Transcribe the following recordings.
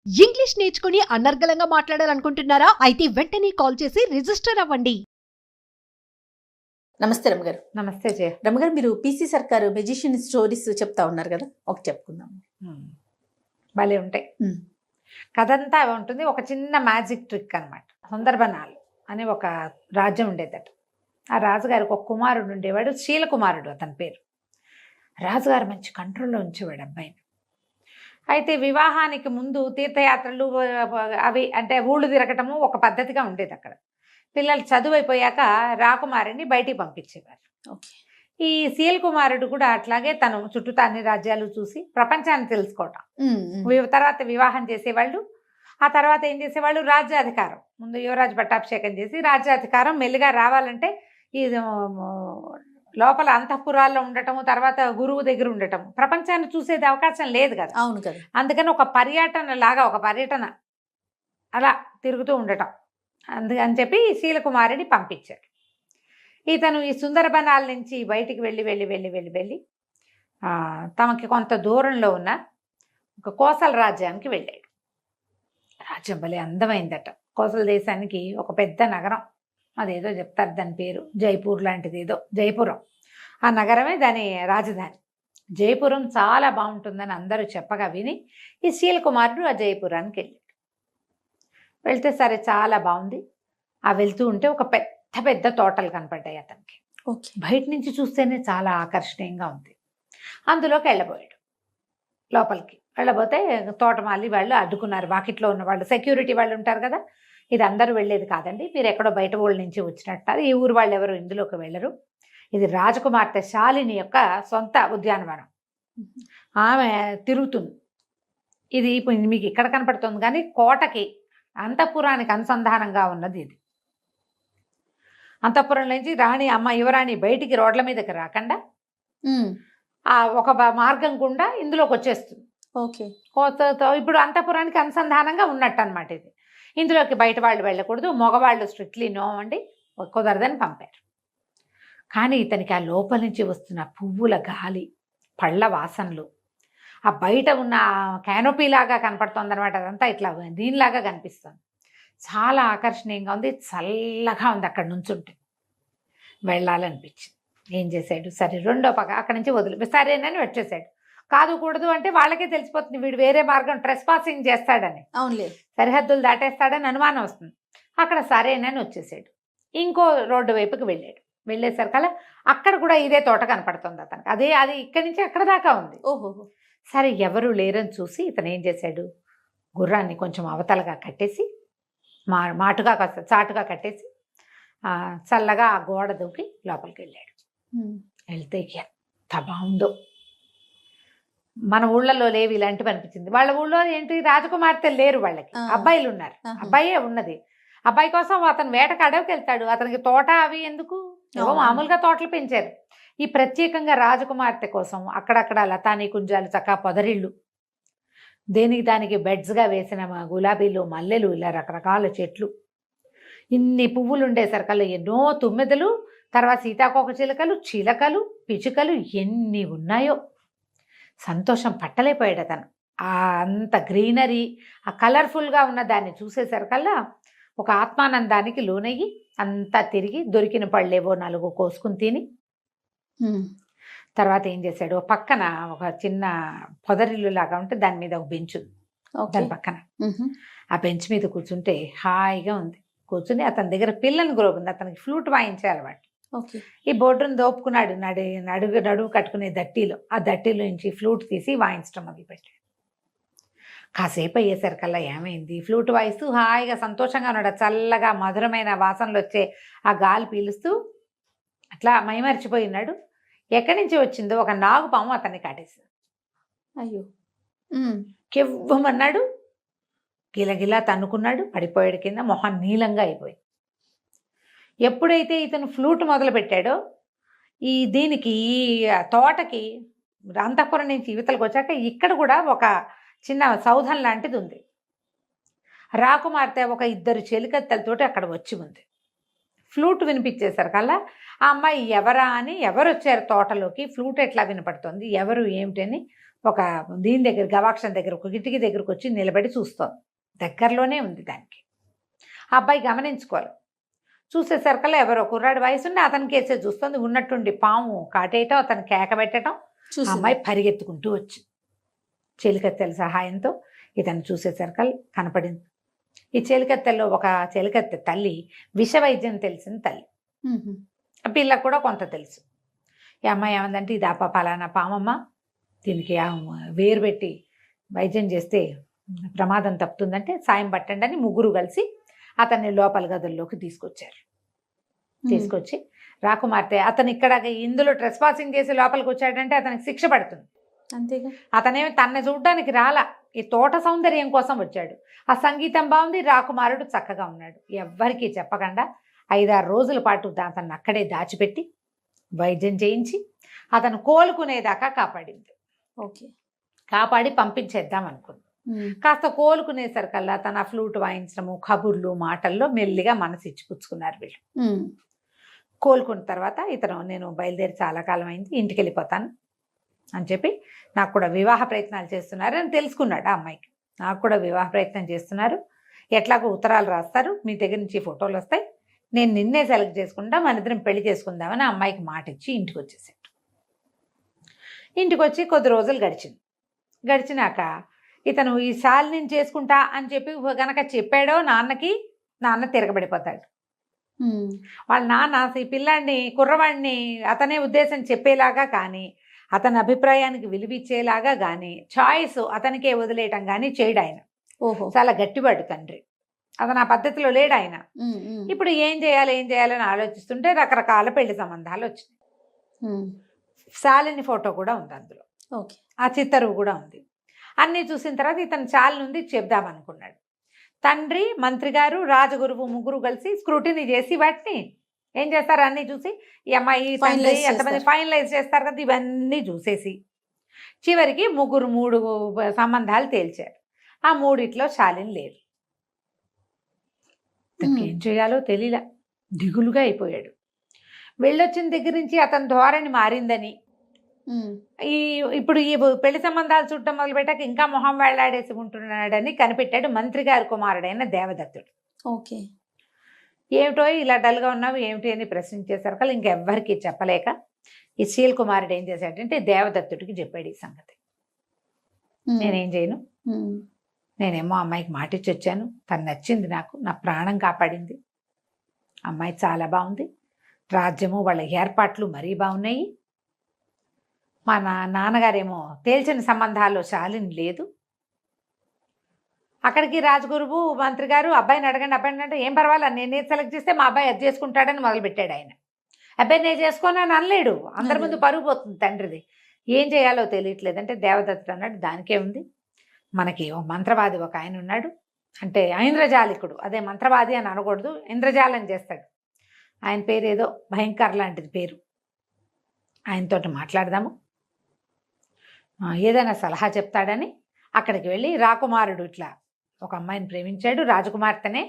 English నేర్చుకుని అనర్గళంగా మాట్లాడాలనుకుంటున్నారా? అయితే వెంటనే కాల్ చేసి రిజిస్టర్ అవ్వండి. నమస్తే రమ్మగారు. నమస్తే జయ. రమ్మగారు, మీరు పీసీ సర్కారు మెజిషియన్ స్టోరీస్ చెప్తా ఉన్నారు కదా, ఒకటి చెప్పుకుందాం. భలే ఉంటాయి. కథంతా ఉంటుంది. ఒక చిన్న మ్యాజిక్ ట్రిక్ అనమాట. సుందర్బనాలు అనే ఒక రాజ్యం ఉండేదట. ఆ రాజుగారికి ఒక కుమారుడు ఉండేవాడు, శీలకుమారుడు అతని పేరు. రాజుగారు మంచి కంట్రోల్లో ఉంచేవాడు అబ్బాయిని. అయితే వివాహానికి ముందు తీర్థయాత్రలు అవి అంటే ఊళ్ళు తిరగటము ఒక పద్ధతిగా ఉండేది అక్కడ. పిల్లలు చదువు అయిపోయాక రాకుమారిని బయటికి పంపించేవారు. ఈ శీల్ కుమారుడు కూడా అట్లాగే తను చుట్టూతా అన్ని రాజ్యాలు చూసి ప్రపంచాన్ని తెలుసుకోవటం. తర్వాత వివాహం చేసేవాళ్ళు. ఆ తర్వాత ఏం చేసేవాళ్ళు, రాజ్యాధికారం. ముందు యువరాజు పట్టాభిషేకం చేసి రాజ్యాధికారం మెల్లిగా రావాలంటే ఈ లోపల అంతఃపురాల్లో ఉండటము, తర్వాత గురువు దగ్గర ఉండటము, ప్రపంచాన్ని చూసేది అవకాశం లేదు కదా. అవును కదా. అందుకని ఒక పర్యటన అలా తిరుగుతూ ఉండటం. అందుకని చెప్పి శీలకుమారిని పంపించాడు. ఇతను ఈ సుందరబనాల నుంచి బయటికి వెళ్ళి తమకి కొంత దూరంలో ఉన్న ఒక కోసల రాజ్యానికి వెళ్ళాడు. రాజ్యం భలే అందమైందట. కోసల దేశానికి ఒక పెద్ద నగరం, అదేదో చెప్తారు దాని పేరు, జైపూర్ లాంటిది ఏదో, జైపురం. ఆ నగరమే దాని రాజధాని. జైపురం చాలా బాగుంటుందని అందరూ చెప్పగా విని ఈ శీలకుమారుడు ఆ జైపురానికి వెళ్ళాడు. వెళ్తే సరే చాలా బాగుంది. ఆ వెళ్తూ ఉంటే ఒక పెద్ద పెద్ద తోటలు కనపడ్డాయి అతనికి. బయట నుంచి చూస్తేనే చాలా ఆకర్షణీయంగా ఉంది. అందులోకి వెళ్ళబోయాడు. లోపలికి వెళ్ళబోతే తోటమాలి వాళ్ళు అడ్డుకున్నారు. వాకిట్లో ఉన్న వాళ్ళు, సెక్యూరిటీ వాళ్ళు ఉంటారు కదా, ఇది అందరూ వెళ్ళేది కాదండి, మీరు ఎక్కడో బయట ఊళ్ళ నుంచి వచ్చినట్టు, ఈ ఊరు వాళ్ళు ఎవరు ఇందులోకి వెళ్ళరు, ఇది రాజకుమార్తె శాలిని యొక్క సొంత ఉద్యానవనం, ఆమె తిరుగుతుంది, ఇది ఇప్పుడు మీకు ఇక్కడ కనపడుతుంది కానీ కోటకి అంతఃపురానికి అనుసంధానంగా ఉన్నది ఇది. అంతఃపురం నుంచి రాణి అమ్మ యువరాణి బయటికి రోడ్ల మీదకి రాకుండా ఒక మార్గం గుండా ఇందులోకి వచ్చేస్తుంది. ఇప్పుడు అంతఃపురానికి అనుసంధానంగా ఉన్నట్టు అనమాట ఇది. ఇందులోకి బయట వాళ్ళు వెళ్ళకూడదు, మగవాళ్ళు స్ట్రిక్ట్లీ నో అండి, కుదరదని పంపారు. కానీ ఇతనికి ఆ లోపల నుంచి వస్తున్న పువ్వుల గాలి, పళ్ళ వాసనలు, ఆ బయట ఉన్న క్యానోపీలాగా కనపడుతుంది అనమాట, అదంతా ఇట్లా దీనిలాగా కనిపిస్తుంది. చాలా ఆకర్షణీయంగా ఉంది, చల్లగా ఉంది. అక్కడ నుంచుంటే వెళ్ళాలనిపించింది. ఏం చేశాడు, సరే రెండో పక్క అక్కడి నుంచి వదిలి సరేనని వచ్చేసాడు. కాదు కూడదు అంటే వాళ్ళకే తెలిసిపోతుంది, వీడు వేరే మార్గం ట్రెస్ పాసింగ్ చేస్తాడని, అవునులే సరిహద్దులు దాటేస్తాడని అనుమానం వస్తుంది. అక్కడ సరేనని వచ్చేసాడు. ఇంకో రోడ్డు వైపుకి వెళ్ళాడు. వెళ్ళేసరికల్లా అక్కడ కూడా ఇదే తోట కనపడుతుంది అతనికి. అది ఇక్కడి నుంచి అక్కడ దాకా ఉంది. ఓహో, సరే ఎవరు లేరని చూసి ఇతను ఏం చేశాడు, గుర్రాన్ని కొంచెం అవతలగా కట్టేసి మాటుగా చాటుగా కట్టేసి చల్లగా ఆ గోడ దూకి లోపలికి వెళ్ళాడు. వెళ్తే ఎంత బాగుందో, మన ఊళ్ళలో లేవు ఇలాంటివి అనిపించింది. వాళ్ళ ఊళ్ళో ఏంటి, రాజకుమార్తెలు లేరు, వాళ్ళకి అబ్బాయిలు ఉన్నారు, అబ్బాయే ఉన్నది. అబ్బాయి కోసం అతను వేటకు అడవికి వెళ్తాడు. అతనికి తోట అవి ఎందుకు, ఏవో మామూలుగా తోటలు పెంచారు. ఈ ప్రత్యేకంగా రాజకుమార్తె కోసం అక్కడక్కడ లతానీ కుంజాలు, చక్కా పొదరిళ్ళు, దేనికి దానికి బెడ్స్గా వేసిన గులాబీలు, మల్లెలు, ఇలా రకరకాల చెట్లు, ఇన్ని పువ్వులు ఉండేసరికల్లా ఎన్నో తుమ్మెదలు, తర్వాత సీతాకోక చిలుకలు, చిలకలు, పిచుకలు ఎన్ని ఉన్నాయో. సంతోషం పట్టలేకపోయాడు అతను. అంత గ్రీనరీ, ఆ కలర్ఫుల్గా ఉన్న దాన్ని చూసేసరికల్లా ఒక ఆత్మానందానికి లోనయ్యి అంతా తిరిగి దొరికిన పళ్ళేవో 4 కోసుకుని తిని తర్వాత ఏం చేశాడు, పక్కన ఒక చిన్న పొదరిల్లు లాగా ఉంటే దాని మీద ఒక బెంచ్ ఉంది, దాని పక్కన ఆ బెంచ్ మీద కూర్చుంటే హాయిగా ఉంది. కూర్చుని అతని దగ్గర పిల్లని గ్రోగుంది, అతనికి ఫ్లూట్ వాయించే అలవాటు. ఈ బోర్డును దోపుకున్నాడు, నడువు కట్టుకునే దట్టీలో, ఆ దట్టీలో నుంచి ఫ్లూట్ తీసి వాయించడం మొదలుపెట్టాడు. కాసేపు అయ్యేసరికల్లా ఏమైంది, ఫ్లూట్ వాయిస్తూ హాయిగా సంతోషంగా ఉన్నాడు. చల్లగా మధురమైన వాసనలు వచ్చే ఆ గాలి పీలుస్తూ అట్లా మైమరిచిపోయినాడు. ఎక్కడి నుంచి వచ్చిందో ఒక నాగుపాము అతన్ని కాటేసింది. అయ్యో, కెవ్వమన్నాడు, గిలగిలా తన్నుకున్నాడు, పడిపోయాడు కింద, మొహం నీలంగా అయిపోయింది. ఎప్పుడైతే ఇతను ఫ్లూట్ మొదలు పెట్టాడో దీనికి ఈ తోటకి అంతఃపురం నుంచి యువతలకు వచ్చాక ఇక్కడ కూడా ఒక చిన్న సౌధం లాంటిది ఉంది. రాకుమార్తె ఒక 2 చెలికత్తెలతోటి అక్కడ వచ్చి ఉంది. ఫ్లూట్ వినిపించేసరికల్లా ఆ అమ్మాయి ఎవరా అని, ఎవరు వచ్చారు తోటలోకి, ఫ్లూట్ ఎట్లా వినపడుతుంది, ఎవరు ఏమిటని ఒక దీని దగ్గర గవాక్షం దగ్గర ఒక కిటికీ దగ్గరకు వచ్చి నిలబడి చూస్తోంది. దగ్గరలోనే ఉంది దానికి. ఆ అబ్బాయి గమనించుకోవాలి. చూసేసరికల్లా ఎవరో కుర్రాడి వయసుండి అతనికి వేసే చూస్తుంది. ఉన్నట్టుండి పాము కాటేయటం, అతను కేక పెట్టడం, ఆ అమ్మాయి పరిగెత్తుకుంటూ వచ్చి చెలికత్తెల సహాయంతో ఇతను చూసేసరికల్ కనపడింది. ఈ చెలికత్తెల్లో ఒక చెలికత్తె తల్లి విషవైద్యం తెలిసిన తల్లి. ఆ పిల్లకు కూడా కొంత తెలుసు. ఈ అమ్మాయి ఏమందంటే, ఇది పలానా పామమ్మ, దీనికి వేరు పెట్టి వైద్యం చేస్తే ప్రమాదం తప్పుతుందంటే సాయం పట్టండి అని ముగ్గురు కలిసి అతన్ని లోపల గదుల్లోకి తీసుకొచ్చారు. తీసుకొచ్చి రాకుమార్తె అతను ఇక్కడ ఇందులో ట్రెస్ పాసింగ్ చేసి లోపలికి వచ్చాడంటే అతనికి శిక్ష పడుతుంది. అంతేగా. అతనేమి తనని చూడడానికి రాలా, ఈ తోట సౌందర్యం కోసం వచ్చాడు. ఆ సంగీతం బాగుంది, రాకుమారుడు చక్కగా ఉన్నాడు. ఎవ్వరికీ చెప్పకుండా 5-6 రోజుల పాటు అతన్ని అక్కడే దాచిపెట్టి వైద్యం చేయించి అతను కోలుకునేదాకా కాపాడింది. ఓకే. కాపాడి పంపించేద్దాం అనుకుంది. కాస్త కోలుకునేసరికల్లా తన ఫ్లూట్ వాయించడము, కబుర్లు, మాటల్లో మెల్లిగా మనసు ఇచ్చిపుచ్చుకున్నారు వీళ్ళు. కోలుకున్న తర్వాత ఇతను, నేను బయలుదేరి చాలా కాలం అయింది, ఇంటికి వెళ్ళిపోతాను అని చెప్పి, నాకు కూడా వివాహ ప్రయత్నాలు చేస్తున్నారు అని తెలుసుకున్నాడు ఆ అమ్మాయికి. నాకు కూడా వివాహ ప్రయత్నం చేస్తున్నారు, ఎట్లాగో ఉత్తరాలు రాస్తారు, మీ దగ్గర నుంచి ఫోటోలు వస్తాయి, నేను నిన్నే సెలెక్ట్ చేసుకుంటా, మన ఇద్దరం పెళ్లి చేసుకుందామని ఆ అమ్మాయికి మాట ఇచ్చి ఇంటికి వచ్చేసాడు. ఇంటికి వచ్చి కొద్ది రోజులు గడిచినాక ఇతను ఈ శాలిని చేసుకుంటా అని చెప్పి గనక చెప్పాడో నాన్నకి, నాన్న తిరగబడిపోతాడు. వాళ్ళ నాన్న ఈ పిల్లాడిని, కుర్రవాడిని అతనే ఉద్దేశం చెప్పేలాగా కానీ, అతని అభిప్రాయానికి విలువిచ్చేలాగా కానీ, చాయిస్ అతనికే వదిలేయటం కానీ చేయడు ఆయన. చాలా గట్టివాడు తండ్రి. అతను ఆ పద్ధతిలో లేడు ఆయన. ఇప్పుడు ఏం చేయాలని ఆలోచిస్తుంటే రకరకాల పెళ్లి సంబంధాలు వచ్చినాయి. శాలిని ఫోటో కూడా ఉంది అందులో, ఆ చిత్తరువు కూడా ఉంది. అన్నీ చూసిన తర్వాత ఇతను శాలిని ఉంది చెప్దామనుకున్నాడు. తండ్రి, మంత్రి గారు, రాజగురువు ముగ్గురు కలిసి స్క్రూటినీ చేసి వాటిని ఏం చేస్తారు, అన్నీ చూసి ఈ అమ్మాయి తండ్రి ఎంతమంది ఫైనలైజ్ చేస్తారు కదా, ఇవన్నీ చూసేసి చివరికి 3 సంబంధాలు తేల్చారు. ఆ 3 శాలిని లేదు. ఏం చేయాలో తెలియలా, దిగులుగా అయిపోయాడు. వెళ్ళొచ్చిన దగ్గర నుంచి అతని ధోరణి మారిందని, ఇప్పుడు ఈ పెళ్లి సంబంధాలు చూడటం మొదలుపెట్టాక ఇంకా మొహం వేళ్లాడేసి ఉంటున్నాడని కనిపెట్టాడు మంత్రి గారి కుమారుడైన దేవదత్తుడు. ఓకే. ఏమిటో ఇలా డల్గా ఉన్నావు ఏమిటి అని ప్రశ్నించేసరికి ఇంకెవ్వరికి చెప్పలేక ఈ శీల్ కుమారుడు ఏం చేశాడంటే దేవదత్తుడికి చెప్పాడు ఈ సంగతి. నేనేం చేయను, నేనేమో అమ్మాయికి మాటిచ్చి వచ్చాను, తను నచ్చింది నాకు, నా ప్రాణం కాపాడింది, అమ్మాయి చాలా బాగుంది, రాజ్యము వాళ్ళ ఏర్పాట్లు మరీ బాగున్నాయి, మా నాన్నగారేమో తేల్చిన సంబంధాల్లో శాలిని లేదు. అక్కడికి రాజగురువు మంత్రి గారు అబ్బాయిని అడగండి అంటే ఏం పర్వాలేదు, నేనే సెలెక్ట్ చేస్తే మా అబ్బాయి అది చేసుకుంటాడని మొదలుపెట్టాడు ఆయన. అబ్బాయి నేను చేసుకోనని అనలేడు, అందరి ముందు పరుగు పోతుంది తండ్రిది. ఏం చేయాలో తెలియట్లేదు అంటే దేవదత్తుడు అన్నాడు, దానికే ఉంది, మనకి ఓ మంత్రవాది ఒక ఆయన ఉన్నాడు, అంటే ఐంద్రజాలికుడు, అదే మంత్రవాది అని అనకూడదు, ఇంద్రజాలం చేస్తాడు, ఆయన పేరు ఏదో భయంకర లాంటిది పేరు, ఆయనతోటి మాట్లాడదాము, ఏదైనా సలహా చెప్తాడని అక్కడికి వెళ్ళి రాకుమారుడు ఇట్లా ఒక అమ్మాయిని ప్రేమించాడు, రాజకుమార్తెనే,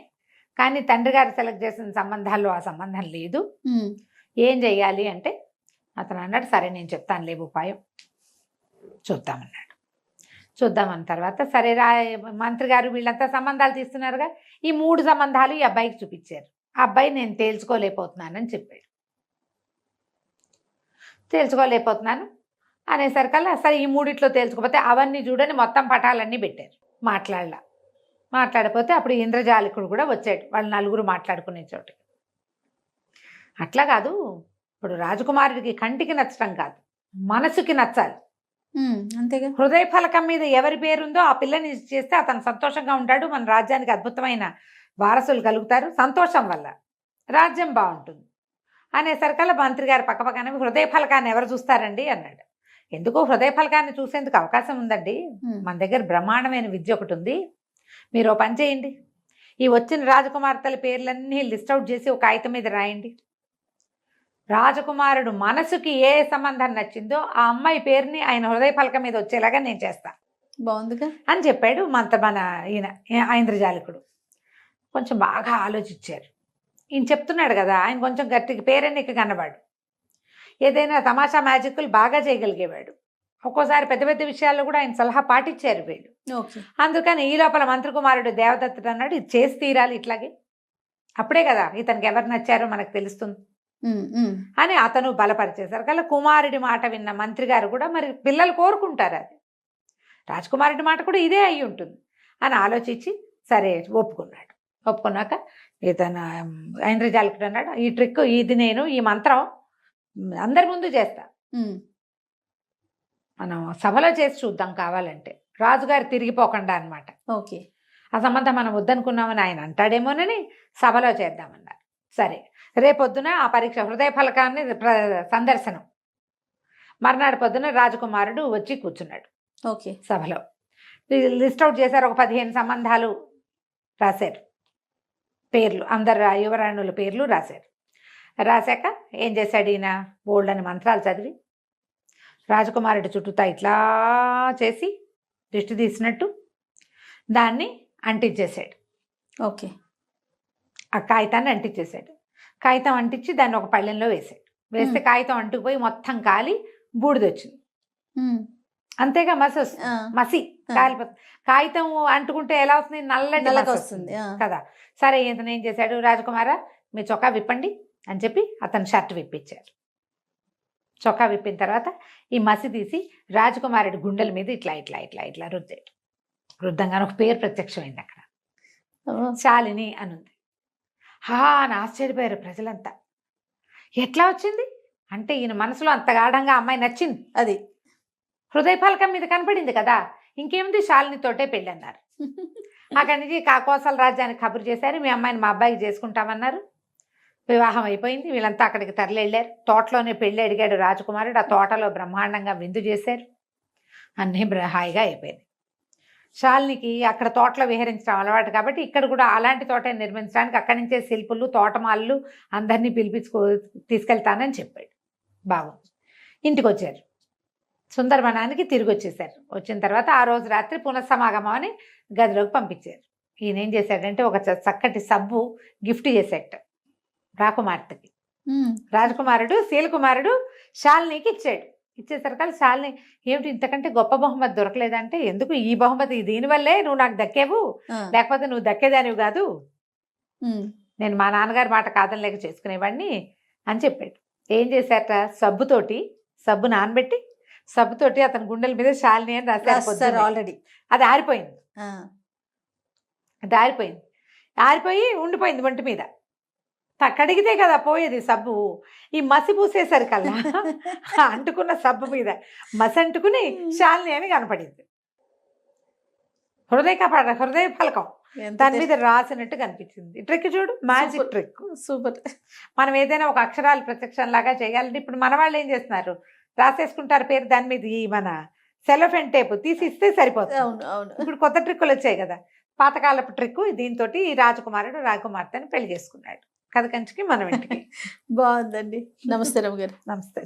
కానీ తండ్రి గారు సెలెక్ట్ చేసిన సంబంధాల్లో ఆ సంబంధం లేదు, ఏం చెయ్యాలి అంటే అతను అన్నాడు, సరే నేను చెప్తాను లేవు ఉపాయం, చూద్దామన్నాడు. చూద్దామన్న తర్వాత సరే మంత్రి గారు వీళ్ళంతా సంబంధాలు తీస్తున్నారుగా, ఈ 3 సంబంధాలు ఈ అబ్బాయికి చూపించారు. ఆ అబ్బాయి నేను తేల్చుకోలేకపోతున్నానని చెప్పాడు. తేల్చుకోలేకపోతున్నాను అనేసరికల్లా సరే ఈ 3 తేల్చుకోకపోతే అవన్నీ చూడని మొత్తం పటాలన్నీ పెట్టారు. మాట్లాడపోతే అప్పుడు ఇంద్రజాలికుడు కూడా వచ్చాడు, వాళ్ళు 4 మాట్లాడుకునే చోటు. అట్లా కాదు, ఇప్పుడు రాజకుమారుడికి కంటికి నచ్చడం కాదు, మనసుకి నచ్చాలి. అంతేగా. హృదయ ఫలకం మీద ఎవరి పేరుందో ఆ పిల్లని చేస్తే అతను సంతోషంగా ఉంటాడు, మన రాజ్యానికి అద్భుతమైన వారసులు కలుగుతారు, సంతోషం వల్ల రాజ్యం బాగుంటుంది అనేసరికల్లా మంత్రి గారు పక్కపక్కన హృదయ ఫలకాన్ని ఎవరు చూస్తారండి అన్నాడు. ఎందుకు హృదయ ఫలకాన్ని చూసేందుకు అవకాశం ఉందండి, మన దగ్గర బ్రహ్మాండమైన విద్య ఒకటి ఉంది, మీరు ఓ పని చేయండి, ఈ వచ్చిన రాజకుమార్తెల పేర్లన్నీ లిస్ట్ అవుట్ చేసి ఒక కాగితం మీద రాయండి, రాజకుమారుడు మనసుకి ఏ సంబంధం నచ్చిందో ఆ అమ్మాయి పేరుని ఆయన హృదయ ఫలకం మీద వచ్చేలాగా నేను చేస్తాను. బాగుందిగా అని చెప్పాడు మన ఈయన ఐంద్రజాలికుడు. కొంచెం బాగా ఆలోచించారు. ఈయన చెప్తున్నాడు కదా, ఆయన కొంచెం గట్టిగా పేరెన్నిక కన్నవాడు, ఏదైనా తమాషా మ్యాజిక్లు బాగా చేయగలిగేవాడు, ఒక్కోసారి పెద్ద పెద్ద విషయాల్లో కూడా ఆయన సలహా పాటించారు వీళ్ళు. ఓకే. అందుకని ఈ లోపల మంత్రి కుమారుడు దేవదత్తుడు అన్నాడు, ఇది చేసి తీరాలి ఇట్లాగే, అప్పుడే కదా ఇతనికి ఎవరు నచ్చారో మనకు తెలుస్తుంది అని అతను బలపరిచేశారు. కల్లా కుమారుడి మాట విన్న మంత్రి గారు కూడా మరి పిల్లలు కోరుకుంటారు, అది రాజకుమారుడి మాట కూడా ఇదే అయి ఉంటుంది అని ఆలోచించి సరే ఒప్పుకున్నాడు. ఒప్పుకున్నాక ఇతను ఐంద్రజాలికుడు అన్నాడు, ఈ ట్రిక్ ఇది నేను ఈ మంత్రం అందరి ముందు చేస్తా, మనం సభలో చేసి చూద్దాం కావాలంటే, రాజుగారు తిరిగిపోకుండా అనమాట. ఓకే. ఆ సంబంధం మనం వద్దనుకున్నామని ఆయన అంటాడేమోనని సభలో చేద్దామన్నారు. సరే, రేపొద్దున ఆ పరీక్ష హృదయ ఫలకాన్ని సందర్శనం. మర్నాడు పొద్దున రాజకుమారుడు వచ్చి కూర్చున్నాడు. ఓకే. సభలో లిస్ట్ అవుట్ చేశారు. ఒక 15 సంబంధాలు రాశారు, పేర్లు, అందరు యువరాణుల పేర్లు రాశారు. రాశాక ఏం చేశాడు ఈయన, బోల్డ్ అని మంత్రాలు చదివి రాజకుమారుడి చుట్టూతా ఇట్లా చేసి దిష్టి తీసినట్టు దాన్ని అంటించేశాడు. ఓకే. ఆ కాగితాన్ని అంటించేశాడు. కాగితం అంటించి దాన్ని ఒక పళ్ళెంలో వేసాడు. వేస్తే కాగితం అంటుకుపోయి మొత్తం కాలి బూడిదొచ్చింది. అంతేగా మసి వస్తుంది, మసి కాలిపోతుంది. కాగితం అంటుకుంటే ఎలా వస్తుంది, నల్లటి వస్తుంది కదా. సరే, ఇతను ఏం చేశాడు, రాజకుమార మీ చొక్కా విప్పండి అని చెప్పి అతను షర్ట్ విప్పించారు. చొక్కా విప్పిన తర్వాత ఈ మసి తీసి రాజకుమారుడి గుండెల మీద ఇట్లా ఇట్లా ఇట్లా ఇట్లా రుద్దాడు. రుద్దంగానే ఒక పేరు ప్రత్యక్షమైంది అక్కడ, శాలిని అని ఉంది. అని ఆశ్చర్యపోయారు ప్రజలంతా. ఎట్లా వచ్చింది అంటే ఈయన మనసులో అంత గాఢంగా అమ్మాయి నచ్చింది, అది హృదయ ఫలకం మీద కనపడింది కదా, ఇంకేముంది శాలినితోటే పెళ్ళి అన్నారు. అక్కడి నుంచి కాకోసల రాజ్యానికి కబురు చేశారు, మీ అమ్మాయిని మా అబ్బాయికి చేసుకుంటామన్నారు. వివాహం అయిపోయింది. వీళ్ళంతా అక్కడికి తరలి వెళ్ళారు. తోటలోనే పెళ్ళి అడిగాడు రాజకుమారుడు. ఆ తోటలో బ్రహ్మాండంగా విందు చేశారు. అన్నీ హాయిగా అయిపోయింది. శాలినికి అక్కడ తోటలో విహరించడం అలవాటు కాబట్టి ఇక్కడ కూడా అలాంటి తోట నిర్మించడానికి అక్కడి నుంచే శిల్పులు, తోటమాళ్ళు అందరినీ తీసుకెళ్తానని చెప్పాడు. బాగుంది. ఇంటికి వచ్చారు. సుందరవనానికి తిరిగి వచ్చేసారు. వచ్చిన తర్వాత ఆ రోజు రాత్రి పునఃసమాగమం అని గదిలోకి పంపించారు. ఈయన ఏం చేశాడంటే ఒక చక్కటి సబ్బు గిఫ్ట్ చేశాట రాకుమార్తెకి. రాజకుమారుడు శీలకుమారుడు శాలినికి ఇచ్చాడు. ఇచ్చేసరికి శాలిని ఏమిటి ఇంతకంటే గొప్ప బహుమతి దొరకలేదంటే, ఎందుకు ఈ బహుమతి, దీనివల్లే నువ్వు నాకు దక్కేవు, లేకపోతే నువ్వు దక్కేదానివి కాదు, నేను మా నాన్నగారి మాట కాదని లేక చేసుకునేవాడిని అని చెప్పాడు. ఏం చేశారట, సబ్బు నానబెట్టి సబ్బుతోటి అతని గుండెల మీద శాలిని అని రాశారు. ఆల్రెడీ అది ఆరిపోయింది. అది ఆరిపోయి ఉండిపోయింది ఒంటి మీద. కడిగితే కదా పోయేది సబ్బు. ఈ మసి పూసేసరికల్లా అంటుకున్న సబ్బు మీద మసి అంటుకుని శాలిని అని కనపడింది. హృదయ ఫలకం దాని మీద రాసినట్టు కనిపించింది. ట్రిక్ చూడు, మ్యాజిక్ ట్రిక్, సూపర్. మనం ఏదైనా ఒక అక్షరాలు ప్రత్యక్షం లాగా చేయాలంటే ఇప్పుడు మన వాళ్ళు ఏం చేస్తున్నారు, రాసేసుకుంటారు పేరు, దాని మీద ఈ మన సెలోఫెన్ టేప్ తీసి ఇస్తే సరిపోతుంది. ఇప్పుడు కొత్త ట్రిక్కులు వచ్చాయి కదా, పాతకాలపు ట్రిక్. దీంతో ఈ రాజకుమారుడు రాజకుమార్తెని పెళ్లి చేసుకున్నాడు. కథ కంచికి మనం ఇంటికి. బాగుందండి. నమస్తే రమ్య గారు. నమస్తే.